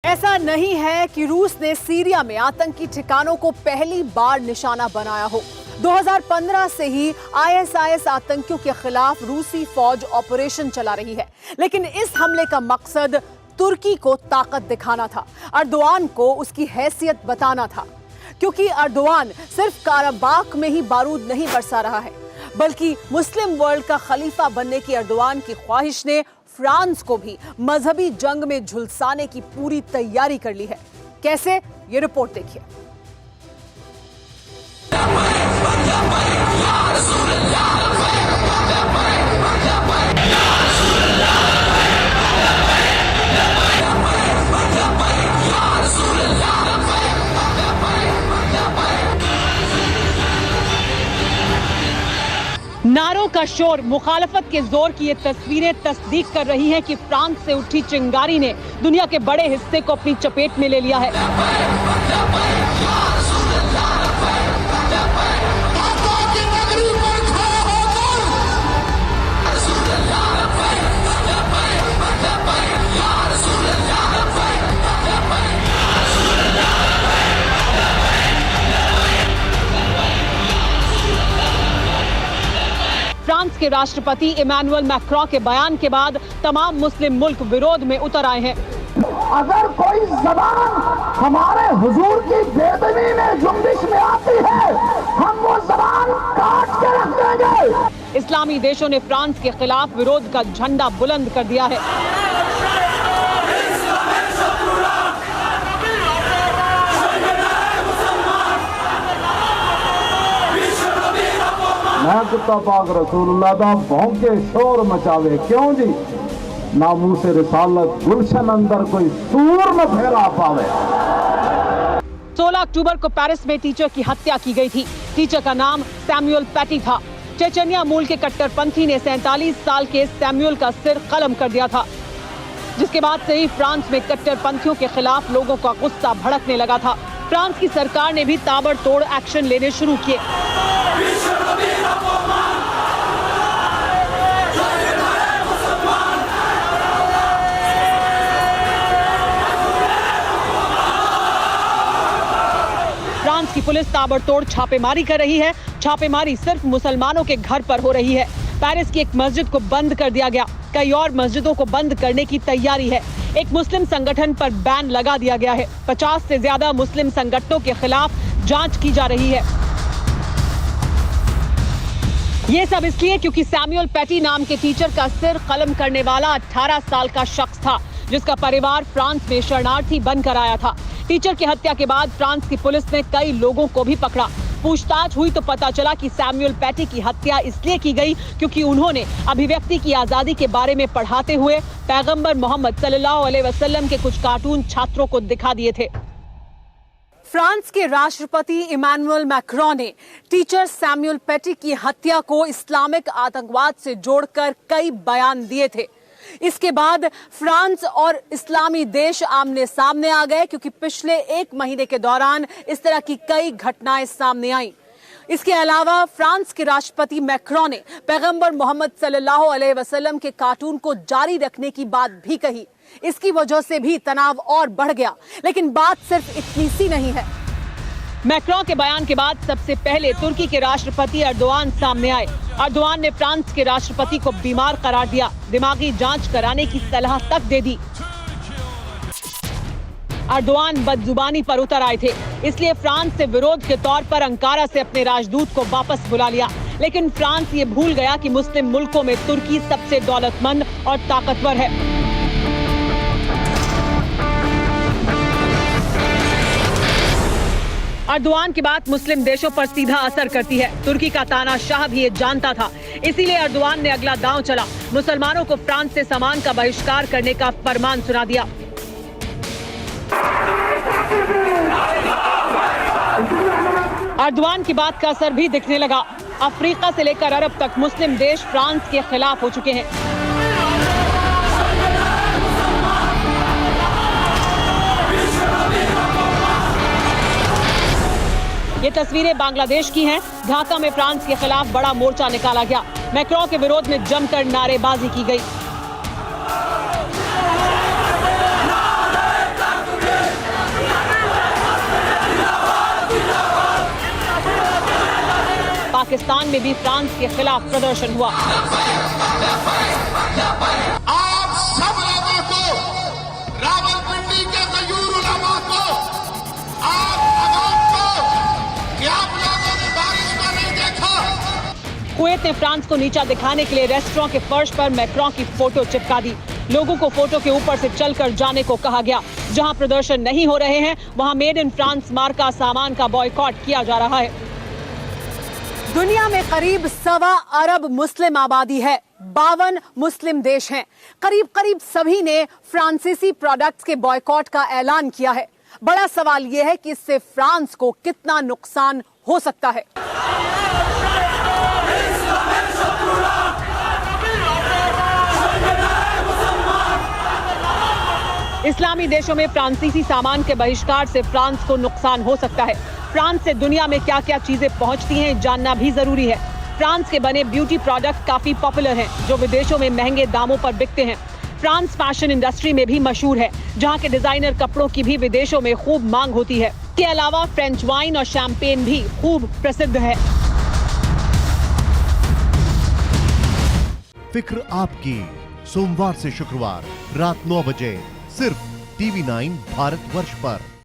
ऐसा नहीं है कि रूस ने सीरिया में आतंकी ठिकानों को पहली बार निशाना बनाया हो। 2015 से ही आईएसआईएस आतंकियों के खिलाफ रूसी फौज ऑपरेशन चला रही है, लेकिन इस हमले का मकसद तुर्की को ताकत दिखाना था, अर्दोआन को उसकी हैसियत बताना था। क्योंकि अर्दोआन सिर्फ काराबाख में ही बारूद नहीं बरसा रहा है, बल्कि मुस्लिम वर्ल्ड का खलीफा बनने की अर्दोआन की ख्वाहिश ने फ्रांस को भी मजहबी जंग में झुलसाने की पूरी तैयारी कर ली है। कैसे, ये रिपोर्ट देखिए। नारों का शोर, मुखालफत के जोर की ये तस्वीरें तस्दीक कर रही हैं कि फ्रांस से उठी चिंगारी ने दुनिया के बड़े हिस्से को अपनी चपेट में ले लिया है। फ्रांस के राष्ट्रपति इमैनुअल मैक्रों के बयान के बाद तमाम मुस्लिम मुल्क विरोध में उतर आए हैं। अगर कोई जबान हमारे हुजूर की बेदबी में जुम्बिश में आती है, हम वो जबान काट के रख देंगे। इस्लामी देशों ने फ्रांस के खिलाफ विरोध का झंडा बुलंद कर दिया है। मैं कुत्ता पाक रसूलुल्लाह दा भौंके शोर मचावे, क्यों जी? नामूस रिसालत गुलशन अंदर कोई सूर न फैला पावे। 16 अक्टूबर को पेरिस में टीचर की हत्या की गई थी। टीचर का नाम सैमुअल पैटी था। चेचनिया मूल के कट्टरपंथी ने 47 साल के सैमुअल का सिर कलम कर दिया था, जिसके बाद से ही फ्रांस में कट्टरपंथियों के खिलाफ लोगों का गुस्सा भड़कने लगा था। फ्रांस की सरकार ने भी ताबड़तोड़ एक्शन लेने शुरू किए। फ्रांस की पुलिस ताबड़तोड़ छापेमारी कर रही है। छापेमारी सिर्फ मुसलमानों के घर पर हो रही है। पेरिस की एक मस्जिद को बंद कर दिया गया। कई और मस्जिदों को बंद करने की तैयारी है। एक मुस्लिम संगठन पर बैन लगा दिया गया है। 50 से ज्यादा मुस्लिम संगठनों के खिलाफ जांच की जा रही है। ये सब इसलिए क्योंकि सैमुअल पैटी नाम के टीचर का सिर कलम करने वाला 18 साल का शख्स था, जिसका परिवार फ्रांस में शरणार्थी बनकर आया था। टीचर की हत्या के बाद फ्रांस की पुलिस ने कई लोगों को भी पकड़ा। पूछताछ हुई तो पता चला कि सैमुअल पैटी की हत्या इसलिए की गई क्योंकि उन्होंने अभिव्यक्ति की आजादी के बारे में पढ़ाते हुए पैगंबर मोहम्मद सल्लल्लाहु अलैहि वसल्लम के कुछ कार्टून छात्रों को दिखा दिए थे। फ्रांस के राष्ट्रपति इमैनुअल मैक्रों ने टीचर सैमुअल पैटी की हत्या को इस्लामिक आतंकवाद से जोड़कर कई बयान दिए थे। इसके बाद फ्रांस और इस्लामी देश आमने सामने आ गए, क्योंकि पिछले 1 महीने के दौरान इस तरह की कई घटनाएं सामने आईं। इसके अलावा फ्रांस के राष्ट्रपति मैक्रों ने पैगंबर मोहम्मद सल्लल्लाहु अलैहि वसल्लम के कार्टून को जारी रखने की बात भी कही। इसकी वजह से भी तनाव और बढ़ गया। लेकिन बात सिर्फ इतनी सी नहीं है। मैक्रों के बयान के बाद सबसे पहले तुर्की के राष्ट्रपति अर्दोआन सामने आए। अर्दोआन ने फ्रांस के राष्ट्रपति को बीमार करार दिया, दिमागी जांच कराने की सलाह तक दे दी। अर्दोआन बदजुबानी पर उतर आए थे, इसलिए फ्रांस से विरोध के तौर पर अंकारा से अपने राजदूत को वापस बुला लिया। लेकिन फ्रांस ये भूल गया कि मुस्लिम मुल्कों में तुर्की सबसे दौलतमंद और ताकतवर है। अर्दोआन की बात मुस्लिम देशों पर सीधा असर करती है। तुर्की का तानाशाह भी ये जानता था, इसीलिए अर्दोआन ने अगला दांव चला। मुसलमानों को फ्रांस से सामान का बहिष्कार करने का फरमान सुना दिया। अर्दोआन की बात का असर भी दिखने लगा। अफ्रीका से लेकर अरब तक मुस्लिम देश फ्रांस के खिलाफ हो चुके हैं। ये तस्वीरें बांग्लादेश की हैं। ढाका में फ्रांस के खिलाफ बड़ा मोर्चा निकाला गया। मैक्रों के विरोध में जमकर नारेबाजी की गई। पाकिस्तान में भी फ्रांस के खिलाफ प्रदर्शन हुआ। आप सब लोगों को, रावलपिंडी के गयूर उलमा को, आप आवाम को, कि आप लोगों ने बारिश का नहीं देखा। कुवैत ने फ्रांस को नीचा दिखाने के लिए रेस्टोरेंट के फर्श पर मैक्रों की फोटो चिपका दी। लोगों को फोटो के ऊपर से चलकर जाने को कहा गया। जहां प्रदर्शन नहीं हो रहे हैं वहां मेड इन फ्रांस मार्का सामान का बॉयकॉट किया जा रहा है। दुनिया में करीब 1.25 अरब मुस्लिम आबादी है। 52 मुस्लिम देश हैं। करीब सभी ने फ्रांसीसी प्रोडक्ट्स के बॉयकॉट का ऐलान किया है। बड़ा सवाल यह है कि इससे फ्रांस को कितना नुकसान हो सकता है। इस्लामी देशों में फ्रांसीसी सामान के बहिष्कार से फ्रांस को नुकसान हो सकता है। फ्रांस से दुनिया में क्या क्या चीजें पहुंचती हैं जानना भी जरूरी है। फ्रांस के बने ब्यूटी प्रोडक्ट काफी पॉपुलर हैं, जो विदेशों में महंगे दामों पर बिकते हैं। फ्रांस फैशन इंडस्ट्री में भी मशहूर है, जहां के डिजाइनर कपड़ों की भी विदेशों में खूब मांग होती है। इसके अलावा फ्रेंच वाइन और शैंपेन भी खूब प्रसिद्ध है। फिक्र आपकी, सोमवार से शुक्रवार रात 9 बजे सिर्फ TV9 भारतवर्ष पर।